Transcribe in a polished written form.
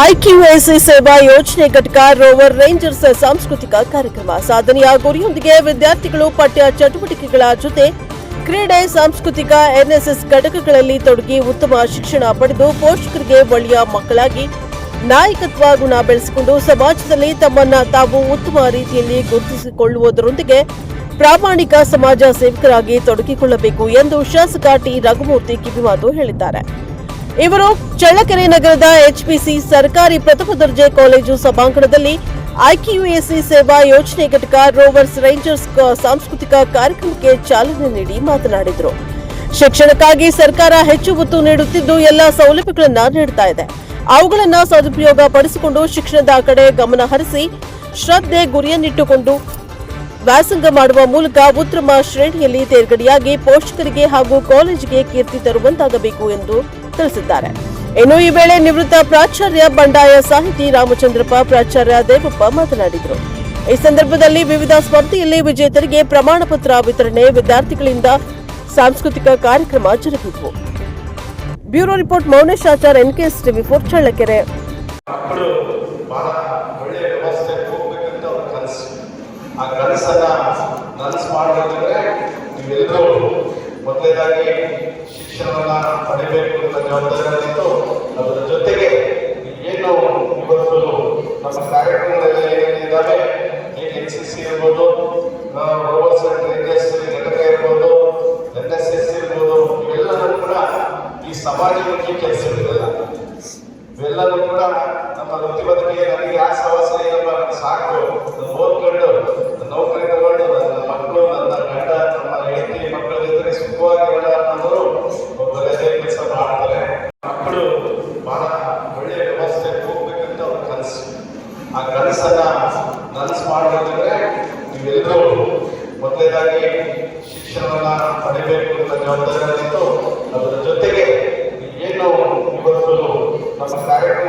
IQAC ಸೇವಾ ಯೋಜನೆ ಘಟಕ ರೋವರ್ ರೇಂಜರ್ಸ್ ಸಾಂಸ್ಕೃತಿಕ ಕಾರ್ಯಕ್ರಮ ಸಾಧನೆಯ ಗುರಿಯೊಂದಿಗೆ ವಿದ್ಯಾರ್ಥಿಗಳು ಪಠ್ಯ ಚಟುವಟಿಕೆಗಳ ಜೊತೆ ಕ್ರೀಡೆ ಸಾಂಸ್ಕೃತಿಕ ಎನ್ಎಸ್ಎಸ್ ಘಟಕಗಳಲ್ಲಿ ತೊಡಗಿ ಉತ್ತಮ ಶಿಕ್ಷಣ ಪಡೆದು ಪೋಷಕರಿಗೆ ಒಳ್ಳೆಯ ಮಕ್ಕಳಾಗಿ ನಾಯಕತ್ವ ಗುಣ ಬೆಳೆಸಿಕೊಂಡು ಸಮಾಜದಲ್ಲಿ ತಮ್ಮನ್ನ ತಾವು ಉತ್ತಮ ರೀತಿಯಲ್ಲಿ ಗುರುತಿಸಿಕೊಳ್ಳುವುದರೊಂದಿಗೆ ಪ್ರಾಮಾಣಿಕ ಸಮಾಜ ಸೇವಕರಾಗಿ ತೊಡಗಿಕೊಳ್ಳಬೇಕು ಎಂದು ಶಾಸಕ ಟಿ ರಘುಮೂರ್ತಿ ಕಿವಿಮಾತು ಹೇಳಿದ್ದಾರೆ. ಇವರು ಚಳ್ಳಕೆರೆ ನಗರದ ಎಚ್ಪಿಸಿ ಸರ್ಕಾರಿ ಪ್ರಥಮ ದರ್ಜೆ ಕಾಲೇಜು ಸಭಾಂಗಣದಲ್ಲಿ ಐಕ್ಯೂಎಸಿ ಸೇವಾ ಯೋಜನೆ ಘಟಕ ರೋವರ್ಸ್ ರೇಂಜರ್ಸ್ ಸಾಂಸ್ಕೃತಿಕ ಕಾರ್ಯಕ್ರಮಕ್ಕೆ ಚಾಲನೆ ನೀಡಿ ಮಾತನಾಡಿದರು. ಶಿಕ್ಷಣಕ್ಕಾಗಿ ಸರ್ಕಾರ ಹೆಚ್ಚು ಒತ್ತು ನೀಡುತ್ತಿದ್ದು ಎಲ್ಲ ಸೌಲಭ್ಯಗಳನ್ನು ನೀಡುತ್ತಾ ಇದೆ. ಅವುಗಳನ್ನು ಸದುಪಯೋಗ ಪಡಿಸಿಕೊಂಡು ಶಿಕ್ಷಣದ ಕಡೆ ಗಮನ ಹರಿಸಿ ಶ್ರದ್ಧೆ ಗುರಿಯನ್ನಿಟ್ಟುಕೊಂಡು ವ್ಯಾಸಂಗ ಮಾಡುವ ಮೂಲಕ ಉತ್ತಮ ಶ್ರೇಣಿಯಲ್ಲಿ ತೇರ್ಗಡೆಯಾಗಿ ಪೋಷಕರಿಗೆ ಹಾಗೂ ಕಾಲೇಜಿಗೆ ಕೀರ್ತಿ ತರುವಂತಾಗಬೇಕು ಎಂದು ತಿಳಿಸಿದ್ದಾರೆ. ಇನ್ನು ಈ ವೇಳೆ ನಿವೃತ್ತ ಪ್ರಾಚಾರ್ಯ ಬಂಡಾಯ ಸಾಹಿತಿ ರಾಮಚಂದ್ರಪ್ಪ, ಪ್ರಾಚಾರ್ಯ ದೇವಪ್ಪ ಮಾತನಾಡಿದರು. ಈ ಸಂದರ್ಭದಲ್ಲಿ ವಿವಿಧ ಸ್ಪರ್ಧೆಯಲ್ಲಿ ವಿಜೇತರಿಗೆ ಪ್ರಮಾಣ ಪತ್ರ ವಿತರಣೆ, ವಿದ್ಯಾರ್ಥಿಗಳಿಂದ ಸಾಂಸ್ಕೃತಿಕ ಕಾರ್ಯಕ್ರಮ ಜರುಗಿದವು. Bureau report Maunesh Achar, NKS ಟಿವಿ4 ಚಳ್ಳಕೆರೆ. ಆ ಕನಸನ್ನ ನನಸು ಮಾಡಬೇಕಂದ್ರೆ ನೀವೆಲ್ಲರೂ ಮೊದಲನೇದಾಗಿ ಶಿಕ್ಷಣವನ್ನ ಪಡಿಬೇಕು ಅಂತ ಜವಾಬ್ದಾರಿತ್ತು. ಅದರ ಜೊತೆಗೆ ಏನು ಇವತ್ತು ನಮ್ಮ ಕಾರ್ಯಕ್ರಮದಲ್ಲಿ ಏನೇನಿದ್ದಾವೆ, ಎನ್ಸಿಸಿ ಇರ್ಬೋದು, ರೋವರ್ಸ್ ರೇಂಜರ್ಸ್ ಘಟಕ ಇರ್ಬೋದು, ಎನ್ಎಸ್ಎಸ್ ಇರ್ಬೋದು, ಇವೆಲ್ಲರೂ ಕೂಡ ಈ ಸಮಾಜಮುಖಿ ಕೆಲಸಗಳಿಲ್ಲ. ಇವೆಲ್ಲರೂ ಕೂಡ ನಮ್ಮ ವೃತ್ತಿ ಬದುಕಿಗೆ ನನಗೆ ಆ ಸವಾಸ ಏನಪ್ಪ ಸಾಕು, ಓದ್ಕೊಂಡು ನೌಕರಿ ತಗೊಂಡು ನನ್ನ ಮಕ್ಕಳು, ನನ್ನ ಗಂಡ, ನಮ್ಮ ಹೆಂಡತಿ ಮಕ್ಕಳ ಜೊತೆ ಸುಖವಾಗಿರೋಣ ಅನ್ನೋರು ಒಬ್ಬರೇ ಕೆಲಸ ಮಾಡ್ತಾರೆ. ಮಕ್ಕಳು ಬಹಳ ಒಳ್ಳೆಯ ವ್ಯವಸ್ಥೆ ಹೋಗ್ಬೇಕಂತ ಅವ್ರ ಕನಸು. ಆ ಕನಸನ್ನ ನನಸು ಮಾಡಬೇಕಂದ್ರೆ ನೀವೆಲ್ಲರೂ ಮೊದಲನೇದಾಗಿ ಶಿಕ್ಷಣವನ್ನ ಪಡಿಬೇಕು ಅಂತ ಜವಾಬ್ದಾರಿತ್ತು. ಅದರ ಜೊತೆಗೆ ಏನು ಇವತ್ತು ನಮ್ಮ ಕಾರ್ಯಕ್ರಮ